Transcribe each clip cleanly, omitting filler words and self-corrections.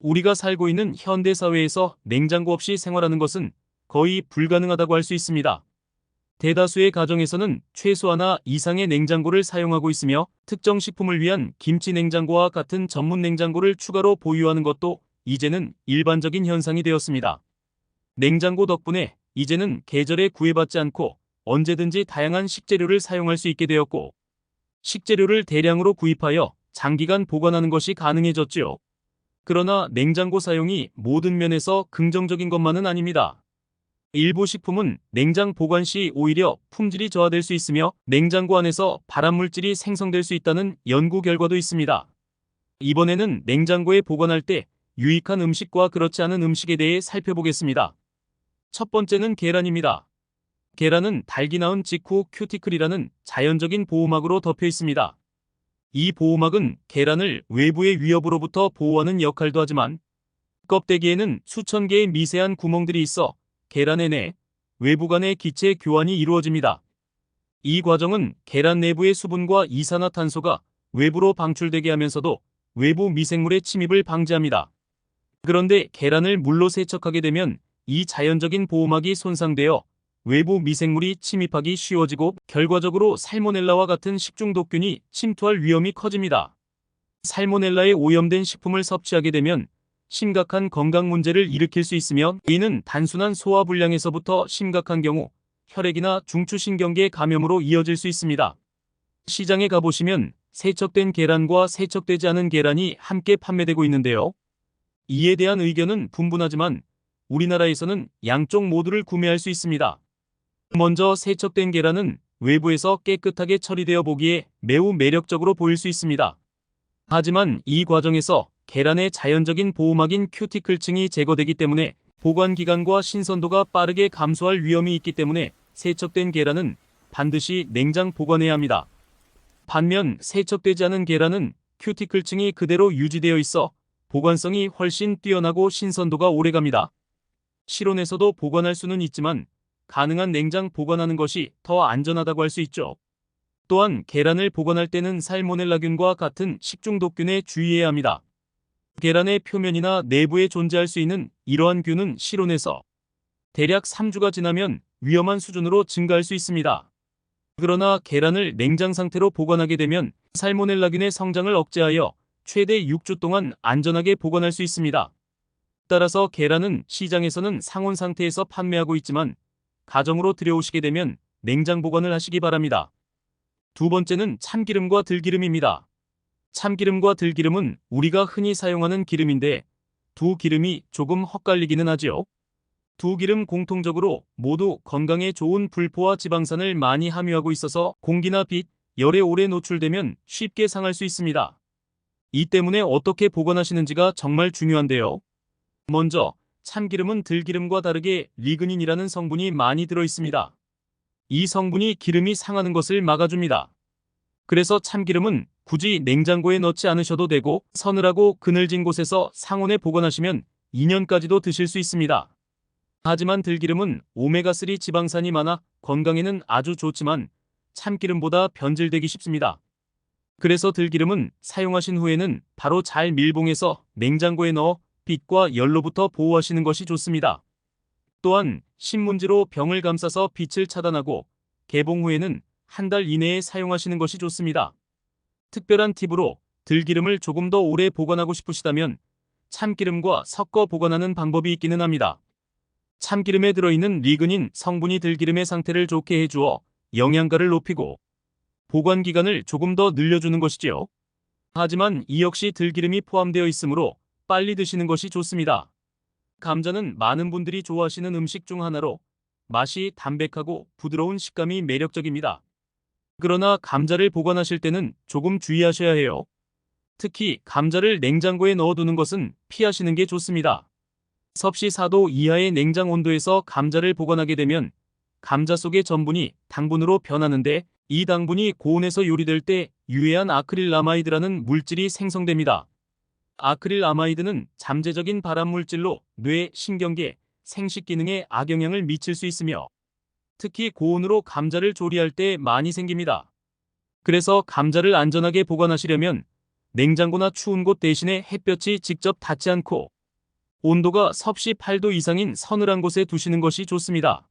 우리가 살고 있는 현대 사회에서 냉장고 없이 생활하는 것은 거의 불가능하다고 할 수 있습니다. 대다수의 가정에서는 최소 하나 이상의 냉장고를 사용하고 있으며 특정 식품을 위한 김치 냉장고와 같은 전문 냉장고를 추가로 보유하는 것도 이제는 일반적인 현상이 되었습니다. 냉장고 덕분에 이제는 계절에 구애받지 않고 언제든지 다양한 식재료를 사용할 수 있게 되었고, 식재료를 대량으로 구입하여 장기간 보관하는 것이 가능해졌지요. 그러나 냉장고 사용이 모든 면에서 긍정적인 것만은 아닙니다. 일부 식품은 냉장 보관 시 오히려 품질이 저하될 수 있으며 냉장고 안에서 발암물질이 생성될 수 있다는 연구 결과도 있습니다. 이번에는 냉장고에 보관할 때 유익한 음식과 그렇지 않은 음식에 대해 살펴보겠습니다. 첫 번째는 계란입니다. 계란은 닭이 낳은 직후 큐티클이라는 자연적인 보호막으로 덮여 있습니다. 이 보호막은 계란을 외부의 위협으로부터 보호하는 역할도 하지만 껍데기에는 수천 개의 미세한 구멍들이 있어 계란의 내, 외부 간의 기체 교환이 이루어집니다. 이 과정은 계란 내부의 수분과 이산화탄소가 외부로 방출되게 하면서도 외부 미생물의 침입을 방지합니다. 그런데 계란을 물로 세척하게 되면 이 자연적인 보호막이 손상되어 외부 미생물이 침입하기 쉬워지고 결과적으로 살모넬라와 같은 식중독균이 침투할 위험이 커집니다. 살모넬라에 오염된 식품을 섭취하게 되면 심각한 건강 문제를 일으킬 수 있으며, 이는 단순한 소화불량에서부터 심각한 경우 혈액이나 중추신경계 감염으로 이어질 수 있습니다. 시장에 가보시면 세척된 계란과 세척되지 않은 계란이 함께 판매되고 있는데요. 이에 대한 의견은 분분하지만 우리나라에서는 양쪽 모두를 구매할 수 있습니다. 먼저 세척된 계란은 외부에서 깨끗하게 처리되어 보기에 매우 매력적으로 보일 수 있습니다. 하지만 이 과정에서 계란의 자연적인 보호막인 큐티클층이 제거되기 때문에 보관 기간과 신선도가 빠르게 감소할 위험이 있기 때문에 세척된 계란은 반드시 냉장 보관해야 합니다. 반면 세척되지 않은 계란은 큐티클층이 그대로 유지되어 있어 보관성이 훨씬 뛰어나고 신선도가 오래갑니다. 실온에서도 보관할 수는 있지만 가능한 냉장 보관하는 것이 더 안전하다고 할 수 있죠. 또한 계란을 보관할 때는 살모넬라균과 같은 식중독균에 주의해야 합니다. 계란의 표면이나 내부에 존재할 수 있는 이러한 균은 실온에서 대략 3주가 지나면 위험한 수준으로 증가할 수 있습니다. 그러나 계란을 냉장 상태로 보관하게 되면 살모넬라균의 성장을 억제하여 최대 6주 동안 안전하게 보관할 수 있습니다. 따라서 계란은 시장에서는 상온 상태에서 판매하고 있지만 가정으로 들여오시게 되면 냉장 보관을 하시기 바랍니다. 두 번째는 참기름과 들기름입니다. 참기름과 들기름은 우리가 흔히 사용하는 기름인데 두 기름이 조금 헛갈리기는 하지요. 두 기름 공통적으로 모두 건강에 좋은 불포화 지방산을 많이 함유하고 있어서 공기나 빛, 열에 오래 노출되면 쉽게 상할 수 있습니다. 이 때문에 어떻게 보관하시는지가 정말 중요한데요. 먼저 참기름은 들기름과 다르게 리그닌이라는 성분이 많이 들어 있습니다. 이 성분이 기름이 상하는 것을 막아줍니다. 그래서 참기름은 굳이 냉장고에 넣지 않으셔도 되고 서늘하고 그늘진 곳에서 상온에 보관하시면 2년까지도 드실 수 있습니다. 하지만 들기름은 오메가3 지방산이 많아 건강에는 아주 좋지만 참기름보다 변질되기 쉽습니다. 그래서 들기름은 사용하신 후에는 바로 잘 밀봉해서 냉장고에 넣어 빛과 열로부터 보호하시는 것이 좋습니다. 또한 신문지로 병을 감싸서 빛을 차단하고 개봉 후에는 한 달 이내에 사용하시는 것이 좋습니다. 특별한 팁으로 들기름을 조금 더 오래 보관하고 싶으시다면 참기름과 섞어 보관하는 방법이 있기는 합니다. 참기름에 들어있는 리그닌 성분이 들기름의 상태를 좋게 해주어 영양가를 높이고 보관 기간을 조금 더 늘려주는 것이지요. 하지만 이 역시 들기름이 포함되어 있으므로 빨리 드시는 것이 좋습니다. 감자는 많은 분들이 좋아하시는 음식 중 하나로 맛이 담백하고 부드러운 식감이 매력적입니다. 그러나 감자를 보관하실 때는 조금 주의하셔야 해요. 특히 감자를 냉장고에 넣어두는 것은 피하시는 게 좋습니다. 섭씨 4도 이하의 냉장 온도에서 감자를 보관하게 되면 감자 속의 전분이 당분으로 변하는데 이 당분이 고온에서 요리될 때 유해한 아크릴아마이드라는 물질이 생성됩니다. 아크릴아마이드는 잠재적인 발암물질로 뇌, 신경계, 생식 기능에 악영향을 미칠 수 있으며 특히 고온으로 감자를 조리할 때 많이 생깁니다. 그래서 감자를 안전하게 보관하시려면 냉장고나 추운 곳 대신에 햇볕이 직접 닿지 않고 온도가 섭씨 8도 이상인 서늘한 곳에 두시는 것이 좋습니다.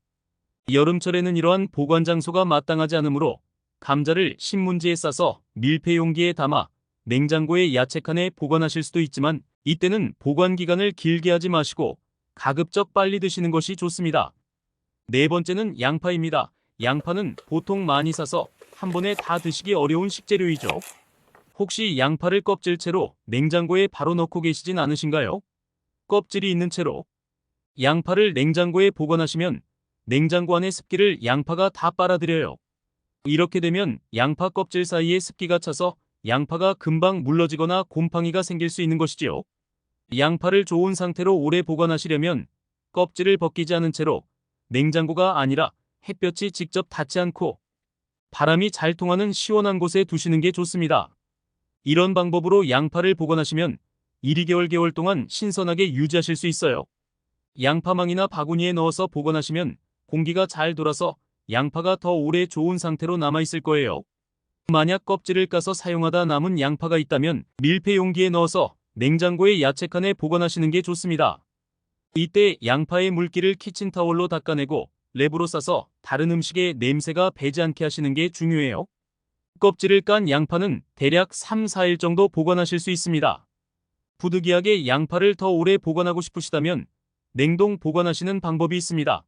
여름철에는 이러한 보관 장소가 마땅하지 않으므로 감자를 신문지에 싸서 밀폐 용기에 담아 냉장고의 야채칸에 보관하실 수도 있지만 이때는 보관 기간을 길게 하지 마시고 가급적 빨리 드시는 것이 좋습니다. 네 번째는 양파입니다. 양파는 보통 많이 사서 한 번에 다 드시기 어려운 식재료이죠. 혹시 양파를 껍질채로 냉장고에 바로 넣고 계시진 않으신가요? 껍질이 있는 채로 양파를 냉장고에 보관하시면 냉장고 안의 습기를 양파가 다 빨아들여요. 이렇게 되면 양파 껍질 사이에 습기가 차서 양파가 금방 물러지거나 곰팡이가 생길 수 있는 것이지요. 양파를 좋은 상태로 오래 보관하시려면 껍질을 벗기지 않은 채로 냉장고가 아니라 햇볕이 직접 닿지 않고 바람이 잘 통하는 시원한 곳에 두시는 게 좋습니다. 이런 방법으로 양파를 보관하시면 1, 2개월 동안 신선하게 유지하실 수 있어요. 양파망이나 바구니에 넣어서 보관하시면 공기가 잘 돌아서 양파가 더 오래 좋은 상태로 남아있을 거예요. 만약 껍질을 까서 사용하다 남은 양파가 있다면 밀폐 용기에 넣어서 냉장고의 야채칸에 보관하시는 게 좋습니다. 이때 양파의 물기를 키친타월로 닦아내고 랩으로 싸서 다른 음식에 냄새가 배지 않게 하시는 게 중요해요. 껍질을 깐 양파는 대략 3, 4일 정도 보관하실 수 있습니다. 부득이하게 양파를 더 오래 보관하고 싶으시다면 냉동 보관하시는 방법이 있습니다.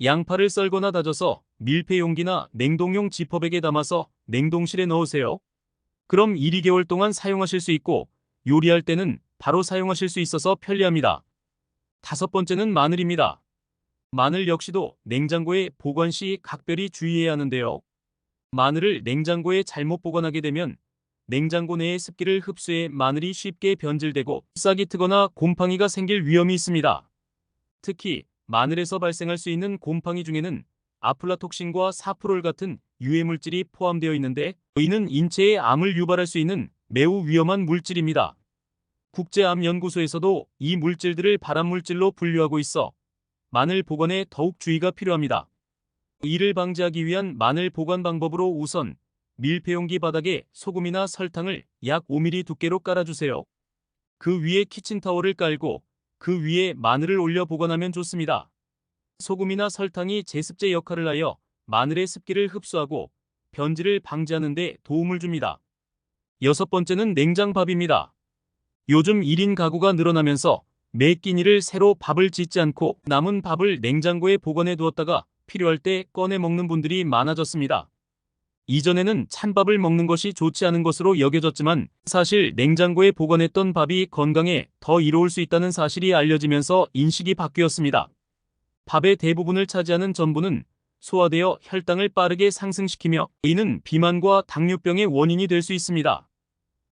양파를 썰거나 다져서 밀폐 용기나 냉동용 지퍼백에 담아서 냉동실에 넣으세요. 그럼 1, 2개월 동안 사용하실 수 있고 요리할 때는 바로 사용하실 수 있어서 편리합니다. 다섯 번째는 마늘입니다. 마늘 역시도 냉장고에 보관 시 각별히 주의해야 하는데요. 마늘을 냉장고에 잘못 보관하게 되면 냉장고 내의 습기를 흡수해 마늘이 쉽게 변질되고 싹이 트거나 곰팡이가 생길 위험이 있습니다. 특히 마늘에서 발생할 수 있는 곰팡이 중에는 아플라톡신과 사프롤 같은 유해물질이 포함되어 있는데 이는 인체에 암을 유발할 수 있는 매우 위험한 물질입니다. 국제암연구소에서도 이 물질들을 발암물질로 분류하고 있어 마늘 보관에 더욱 주의가 필요합니다. 이를 방지하기 위한 마늘 보관 방법으로 우선 밀폐용기 바닥에 소금이나 설탕을 약 5mm 두께로 깔아주세요. 그 위에 키친타월을 깔고 그 위에 마늘을 올려 보관하면 좋습니다. 소금이나 설탕이 제습제 역할을 하여 마늘의 습기를 흡수하고 변질을 방지하는 데 도움을 줍니다. 여섯 번째는 냉장밥입니다. 요즘 1인 가구가 늘어나면서 매 끼니를 새로 밥을 짓지 않고 남은 밥을 냉장고에 보관해 두었다가 필요할 때 꺼내 먹는 분들이 많아졌습니다. 이전에는 찬밥을 먹는 것이 좋지 않은 것으로 여겨졌지만 사실 냉장고에 보관했던 밥이 건강에 더 이로울 수 있다는 사실이 알려지면서 인식이 바뀌었습니다. 밥의 대부분을 차지하는 전분은 소화되어 혈당을 빠르게 상승시키며 이는 비만과 당뇨병의 원인이 될 수 있습니다.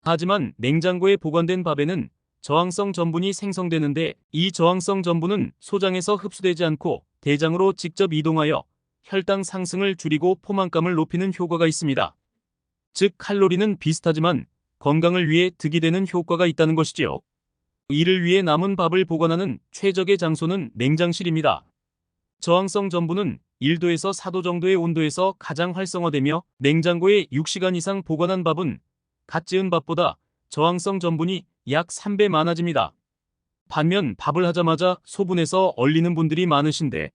하지만 냉장고에 보관된 밥에는 저항성 전분이 생성되는데 이 저항성 전분은 소장에서 흡수되지 않고 대장으로 직접 이동하여 혈당 상승을 줄이고 포만감을 높이는 효과가 있습니다. 즉 칼로리는 비슷하지만 건강을 위해 득이 되는 효과가 있다는 것이지요. 이를 위해 남은 밥을 보관하는 최적의 장소는 냉장실입니다. 저항성 전분은 1도에서 4도 정도의 온도에서 가장 활성화되며 냉장고에 6시간 이상 보관한 밥은 갓 지은 밥보다 저항성 전분이 약 3배 많아집니다. 반면 밥을 하자마자 소분해서 얼리는 분들이 많으신데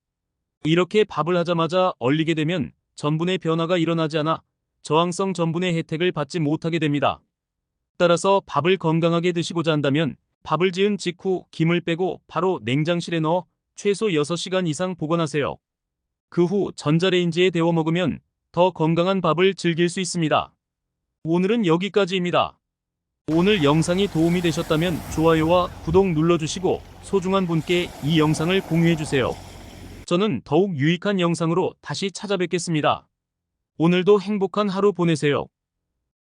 이렇게 밥을 하자마자 얼리게 되면 전분의 변화가 일어나지 않아 저항성 전분의 혜택을 받지 못하게 됩니다. 따라서 밥을 건강하게 드시고자 한다면 밥을 지은 직후 김을 빼고 바로 냉장실에 넣어 최소 6시간 이상 보관하세요. 그 후 전자레인지에 데워 먹으면 더 건강한 밥을 즐길 수 있습니다. 오늘은 여기까지입니다. 오늘 영상이 도움이 되셨다면 좋아요와 구독 눌러주시고 소중한 분께 이 영상을 공유해주세요. 저는 더욱 유익한 영상으로 다시 찾아뵙겠습니다. 오늘도 행복한 하루 보내세요.